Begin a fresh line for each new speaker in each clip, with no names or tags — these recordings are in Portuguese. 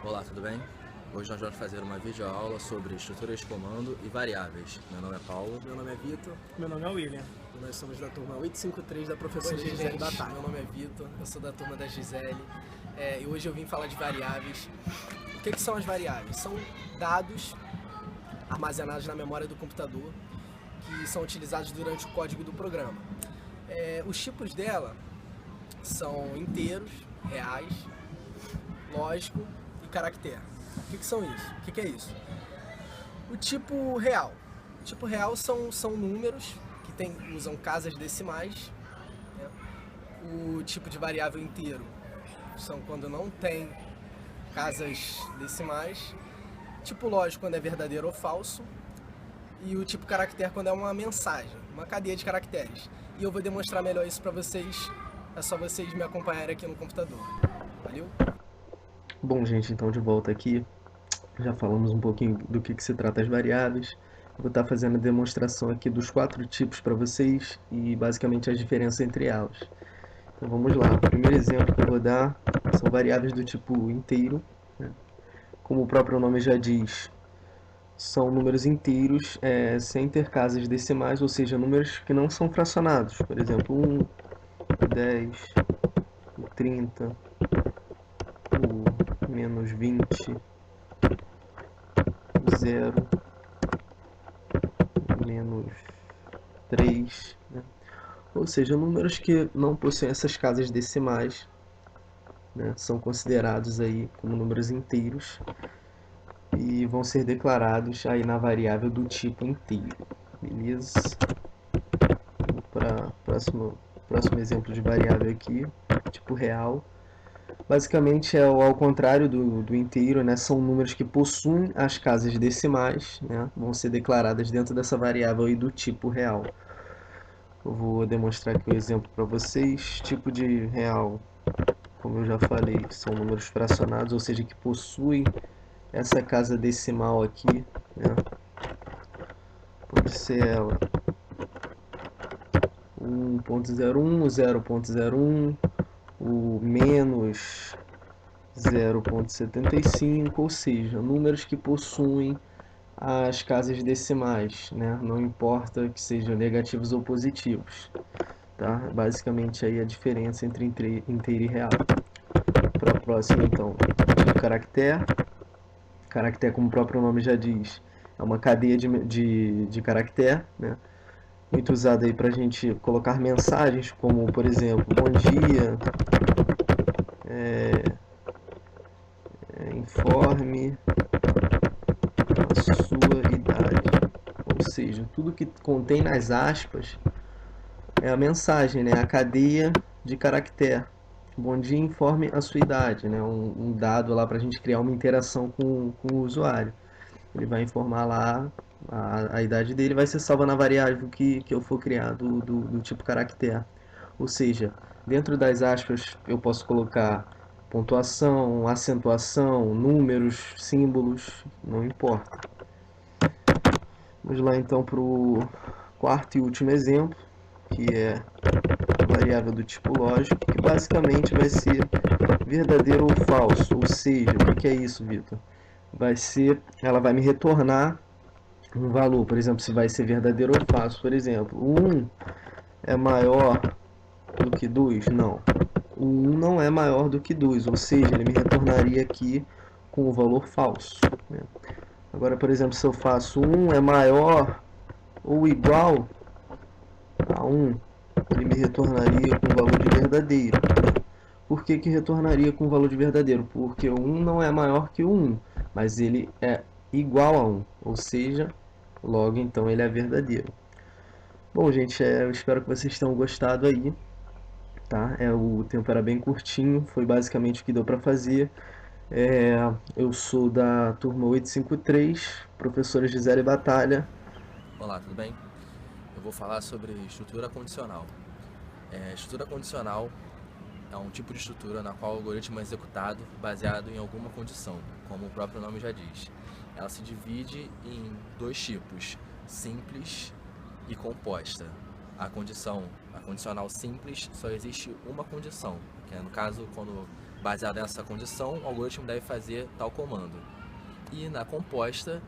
Olá, tudo bem? Hoje nós vamos fazer uma videoaula sobre estruturas de comando e variáveis. Meu nome é Paulo.
Meu nome é Vitor.
Meu nome é William.
E nós somos da turma 853 da professora
Oi,
Gisele
gente.
Batalha. Meu nome é Vitor, eu sou da turma da Gisele. E hoje eu vim falar de variáveis. O que são as variáveis? São dados armazenados na memória do computador que são utilizados durante o código do programa. Os tipos dela são inteiros, reais, lógico e caractere. O que são isso? O que é isso? O tipo real. O tipo real são números que usam casas decimais, né? O tipo de variável inteiro são quando não tem casas decimais. Tipo lógico quando é verdadeiro ou falso. E o tipo caractere quando é uma mensagem, uma cadeia de caracteres. E eu vou demonstrar melhor isso para vocês. É só vocês me acompanharem aqui no computador. Valeu?
Bom, gente, então de volta aqui. Já falamos um pouquinho do que se trata as variáveis. Vou estar fazendo a demonstração aqui dos 4 tipos para vocês e basicamente as diferenças entre elas. Então vamos lá. O primeiro exemplo que eu vou dar são variáveis do tipo inteiro, né? Como o próprio nome já diz, são números inteiros sem ter casas decimais, ou seja, números que não são fracionados. Por exemplo, 1, 10, 30, o menos 20, 0, menos 3, né? Ou seja, números que não possuem essas casas decimais, né, são considerados aí como números inteiros e vão ser declarados aí na variável do tipo inteiro, beleza? Para próximo exemplo de variável aqui, tipo real. Basicamente é ao contrário do inteiro, né? São números que possuem as casas decimais, né? Vão ser declaradas dentro dessa variável aí do tipo real. Eu vou demonstrar aqui o exemplo para vocês. Tipo de real, como eu já falei, são números fracionados, ou seja, que possuem essa casa decimal aqui, né? Pode ser ela 1.01, 0.01, o menos 0.75, ou seja, números que possuem as casas decimais, né? Não importa que sejam negativos ou positivos, tá? Basicamente aí a diferença entre inteiro e real. Para a próxima, então, o caractere. Caractere, como o próprio nome já diz, é uma cadeia de caractere, né? Muito usada aí para a gente colocar mensagens, como por exemplo, bom dia, informe a sua idade. Ou seja, tudo que contém nas aspas é a mensagem, né? A cadeia de caractere. Bom dia, informe a sua idade, né? Um dado lá para a gente criar uma interação com o usuário. Ele vai informar lá a idade dele, vai ser salva na variável que eu for criar do tipo caractere. Ou seja, dentro das aspas eu posso colocar pontuação, acentuação, números, símbolos, não importa. Vamos lá então para o quarto e último exemplo, que é a variável do tipo lógico, que basicamente vai ser verdadeiro ou falso. Ou seja, o que é isso, Vitor? Ela vai me retornar um valor, por exemplo, se vai ser verdadeiro ou falso. Por exemplo, o 1 é maior do que 2? Não. O 1 não é maior do que 2, ou seja, ele me retornaria aqui com o valor falso, né? Agora, por exemplo, se eu faço 1 é maior ou igual a 1, ele me retornaria com o valor de verdadeiro. Por que retornaria com o valor de verdadeiro? Porque o 1 não é maior que o 1, mas ele é igual a 1, ou seja, logo então ele é verdadeiro. Bom, gente, eu espero que vocês tenham gostado aí, tá? O tempo era bem curtinho, foi basicamente o que deu para fazer. Eu sou da turma 853, professora Gisele Batalha.
Olá, tudo bem? Eu vou falar sobre estrutura condicional. Estrutura condicional é um tipo de estrutura na qual o algoritmo é executado baseado em alguma condição, como o próprio nome já diz. Ela se divide em 2 tipos, simples e composta. A condicional simples só existe uma condição, que é no caso quando Baseado nessa condição, o algoritmo deve fazer tal comando. E na composta,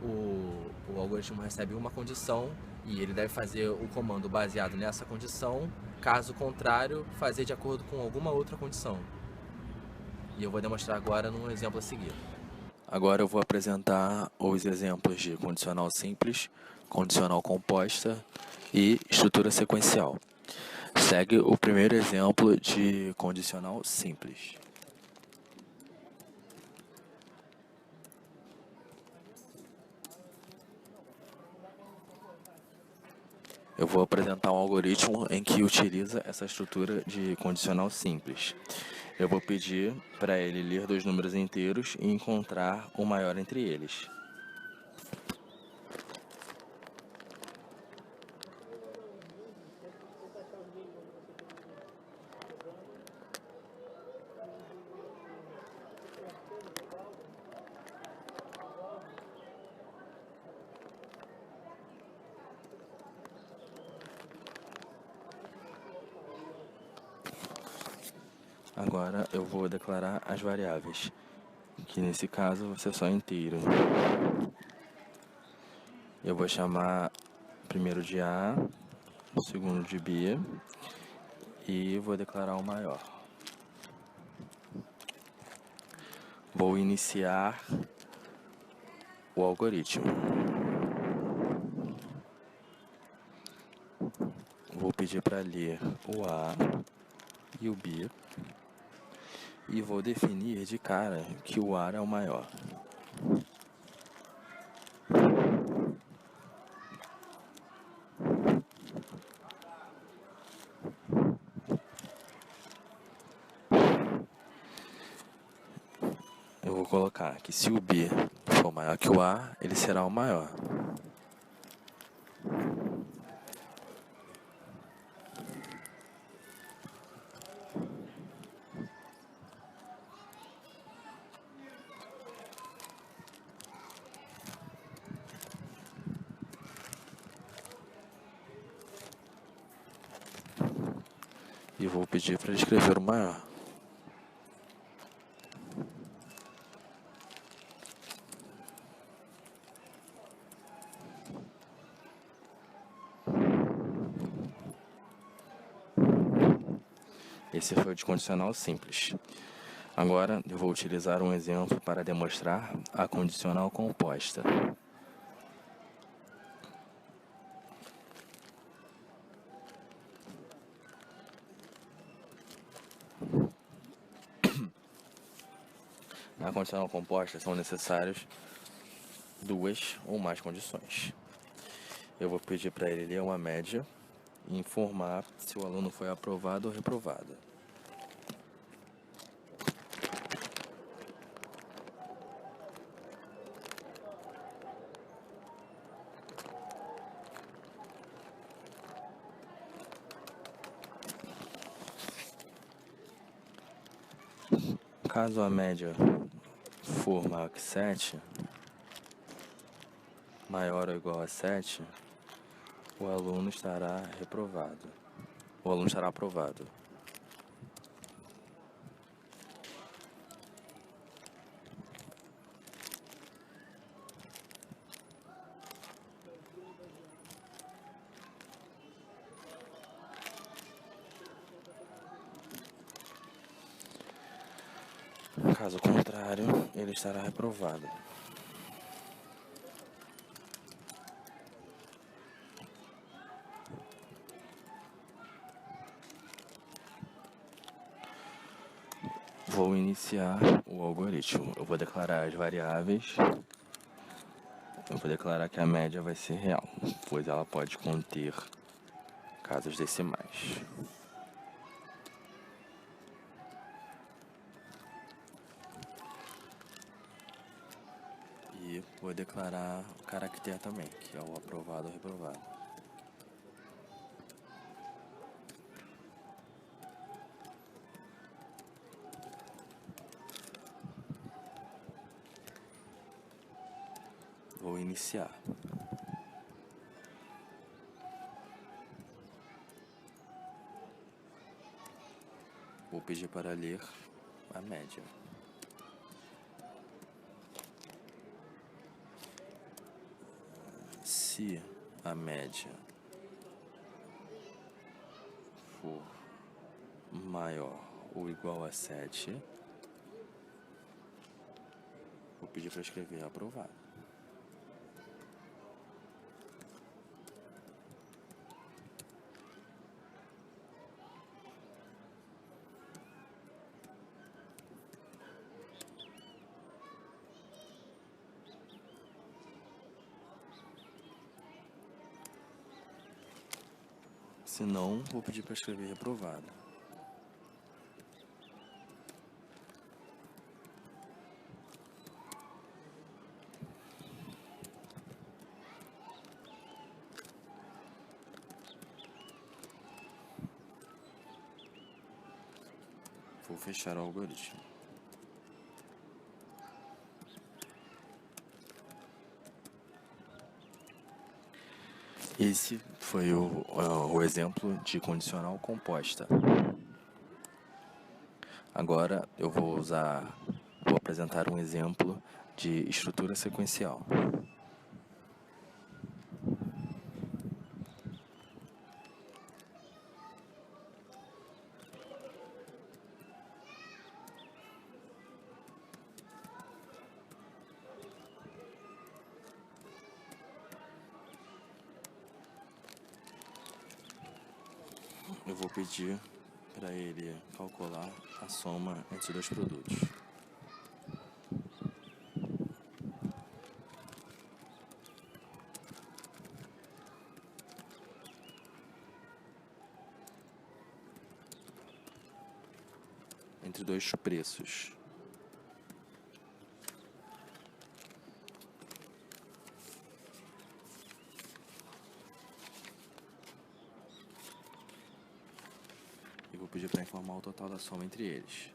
o algoritmo recebe uma condição e ele deve fazer o comando baseado nessa condição, caso contrário, fazer de acordo com alguma outra condição. E eu vou demonstrar agora num exemplo a seguir. Agora eu vou apresentar os exemplos de condicional simples, condicional composta e estrutura sequencial. Segue o primeiro exemplo de condicional simples. Eu vou apresentar um algoritmo em que utiliza essa estrutura de condicional simples. Eu vou pedir para ele ler dois números inteiros e encontrar o maior entre eles. Agora eu vou declarar as variáveis, que nesse caso vai ser só inteiro. Eu vou chamar primeiro de A, segundo de B e vou declarar o maior. Vou iniciar o algoritmo. Vou pedir para ler o A e o B. E vou definir de cara que o A é o maior. Eu vou colocar que se o B for maior que o A, ele será o maior. E vou pedir para ele escrever o maior. Esse foi o de condicional simples. Agora eu vou utilizar um exemplo para demonstrar a condicional composta. Na condicional composta são necessárias duas ou mais condições. Eu vou pedir para ele ler uma média e informar se o aluno foi aprovado ou reprovado. Caso a média for maior que 7, maior ou igual a 7, o aluno estará reprovado. O aluno estará aprovado. Caso contrário, ele estará reprovado. Vou iniciar o algoritmo. Eu vou declarar as variáveis. Eu vou declarar que a média vai ser real, pois ela pode conter casas decimais. E vou declarar o caractere também, que é o aprovado ou reprovado. Vou iniciar. Vou pedir para ler a média. Se a média for maior ou igual a 7, vou pedir para escrever aprovado. Se não, vou pedir para escrever reprovado. Vou fechar o algoritmo. Esse foi o exemplo de condicional composta. Agora eu vou apresentar um exemplo de estrutura sequencial. Eu vou pedir para ele calcular a soma entre dois produtos. Entre dois preços. E vou pedir para informar o total da soma entre eles.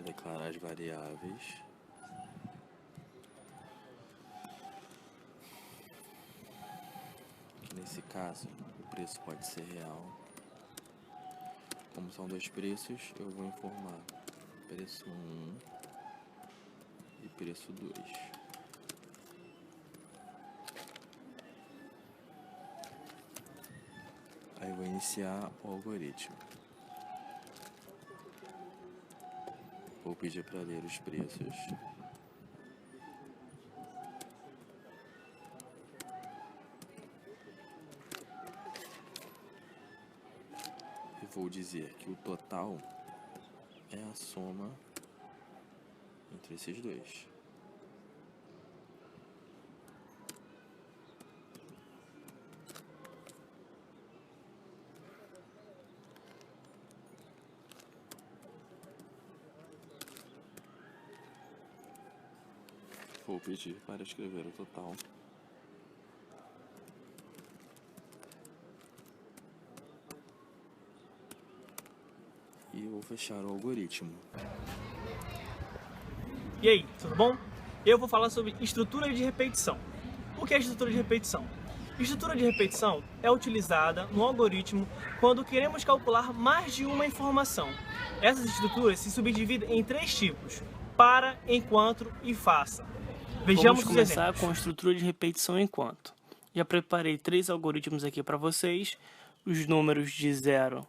Declarar as variáveis. Nesse caso, o preço pode ser real. Como são dois preços, eu vou informar preço 1 e preço 2. Aí eu vou iniciar o algoritmo. Vou pedir para ler os preços. E vou dizer que o total é a soma entre esses dois. Vou pedir para escrever o total. E eu vou fechar o algoritmo.
E aí, tudo bom? Eu vou falar sobre estrutura de repetição. O que é estrutura de repetição? Estrutura de repetição é utilizada no algoritmo quando queremos calcular mais de uma informação. Essas estruturas se subdividem em três tipos: para, enquanto e faça. Vejamos
Vamos começar com a estrutura de repetição enquanto. Já preparei 3 algoritmos aqui para vocês, os números de 0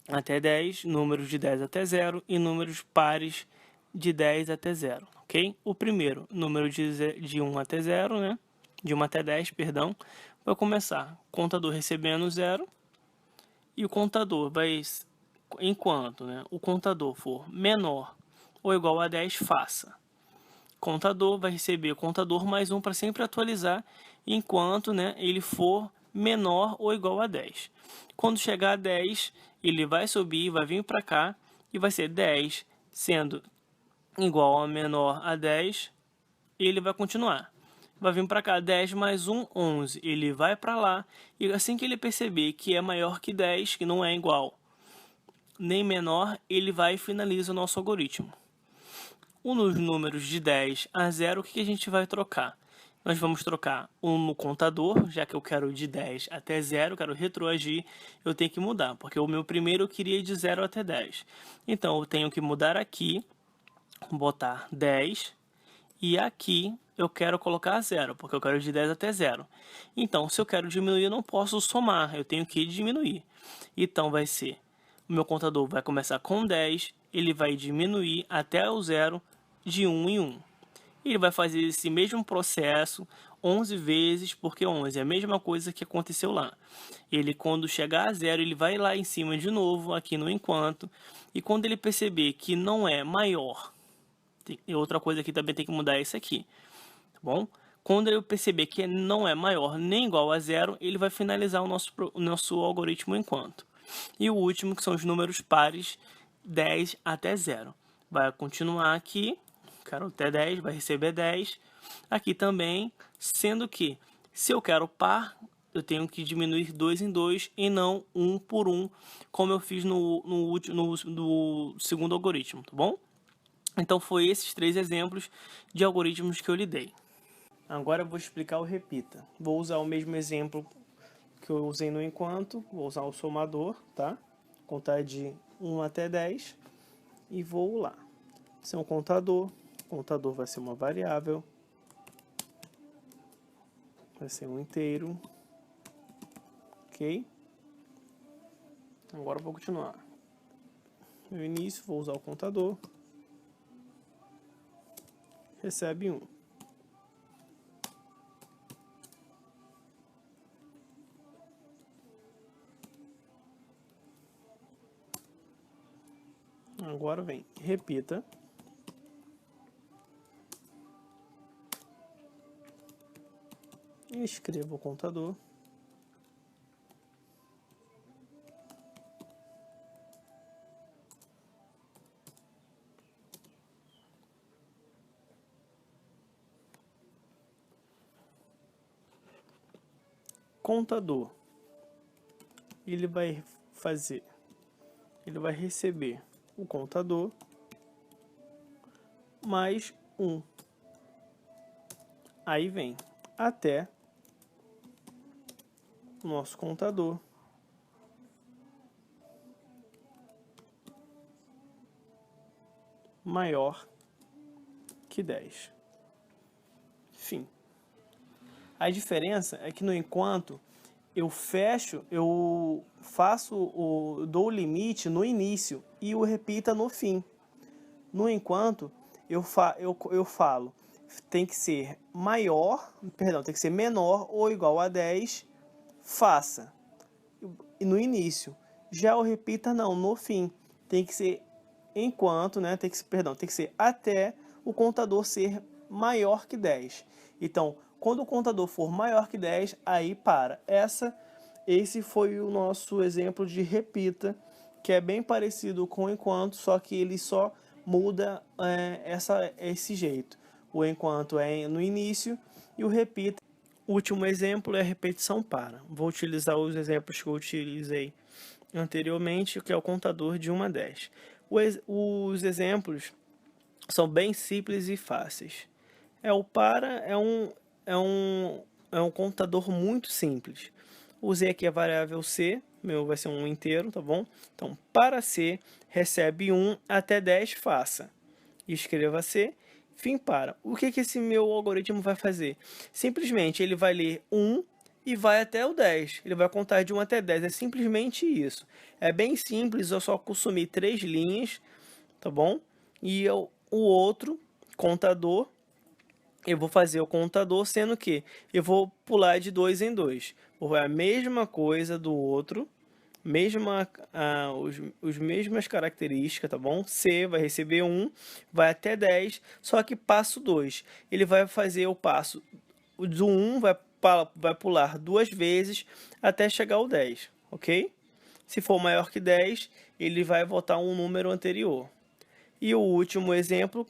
até 10, números de 10 até 0 e números pares de 10 até 0, ok? O primeiro, número de 1 até 0, né? De 1 até 10, perdão, vai começar contador recebendo 0 e o contador vai, enquanto, né, o contador for menor ou igual a 10, faça. Contador vai receber contador mais 1 para sempre atualizar, enquanto, né, ele for menor ou igual a 10. Quando chegar a 10, ele vai subir, vai vir para cá e vai ser 10, sendo igual a menor a 10, e ele vai continuar. vai vir para cá, 10 mais 1, 11. Ele vai para lá, e assim que ele perceber que é maior que 10, que não é igual nem menor, ele vai e finaliza o nosso algoritmo. Nos números de 10 a 0, o que a gente vai trocar? Nós vamos trocar um no contador, já que eu quero de 10 até 0, quero retroagir, eu tenho que mudar, porque o meu primeiro eu queria de 0 até 10. Então, eu tenho que mudar aqui, botar 10, e aqui eu quero colocar 0, porque eu quero de 10 até 0. Então, se eu quero diminuir, eu não posso somar, eu tenho que diminuir. Então, vai ser, o meu contador vai começar com 10, ele vai diminuir até o 0, de 1 em 1. Ele vai fazer esse mesmo processo 11 vezes, porque 11 é a mesma coisa que aconteceu lá. Ele, quando chegar a 0, ele vai lá em cima de novo, aqui no enquanto, e quando ele perceber que não é maior, e outra coisa aqui também tem que mudar isso aqui, tá bom? Quando ele perceber que não é maior nem igual a 0, ele vai finalizar o nosso algoritmo enquanto. E o último, que são os números pares, 10 até 0. Vai continuar aqui, quero até 10, vai receber 10. Aqui também, sendo que, se eu quero par, eu tenho que diminuir 2 em 2 e não 1 por 1, como eu fiz no segundo algoritmo, tá bom? Então, foi esses 3 exemplos de algoritmos que eu lhe dei. Agora eu vou explicar o repita. Vou usar o mesmo exemplo que eu usei no enquanto, vou usar o somador, tá? Contar de 1 até 10 e vou lá. Esse é um contador, o contador vai ser uma variável, vai ser um inteiro, ok? Agora eu vou continuar. No início vou usar o contador, recebe 1. Agora vem, repita. Escreva o contador. Contador. Ele vai receber o contador mais 1. Aí vem até o nosso contador maior que 10. Fim. A diferença é que no enquanto eu dou o limite no início e o repita no fim. No enquanto, eu falo, tem que ser menor ou igual a 10, faça. E no início. Já o repita não, no fim. Tem que ser enquanto, né? Tem que ser até o contador ser maior que 10. Então, quando o contador for maior que 10, aí para. Esse foi o nosso exemplo de repita, que é bem parecido com o enquanto, só que ele só muda esse jeito. O enquanto é no início e o repita. O último exemplo é a repetição para. Vou utilizar os exemplos que eu utilizei anteriormente, que é o contador de 1 a 10. Os exemplos são bem simples e fáceis. O para é um contador muito simples. Usei aqui a variável C, meu vai ser um inteiro, tá bom? Então, para C, recebe 1 até 10, faça. Escreva C, fim para. O que esse meu algoritmo vai fazer? Simplesmente, ele vai ler 1 e vai até o 10. Ele vai contar de 1 até 10, é simplesmente isso. É bem simples, eu só consumi 3 linhas, tá bom? E o outro contador, eu vou fazer o contador, sendo que eu vou pular de 2 em 2. Vou fazer a mesma coisa do outro, as mesmas características, tá bom? C vai receber 1, vai até 10, só que passo 2. Ele vai fazer o passo do 1, vai pular 2 vezes até chegar ao 10, ok? Se for maior que 10, ele vai voltar um número anterior. E o último exemplo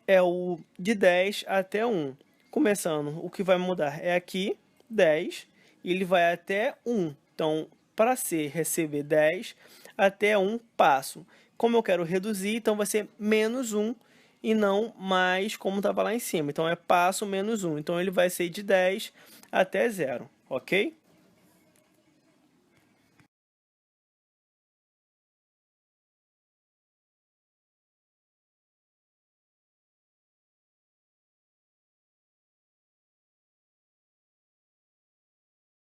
é o de 10 até 1. começando, o que vai mudar é aqui, 10, e ele vai até 1. Então, para receber 10, até 1 passo. Como eu quero reduzir, então vai ser menos 1 e não mais como estava lá em cima. Então, é passo menos 1. Então, ele vai ser de 10 até 0, ok?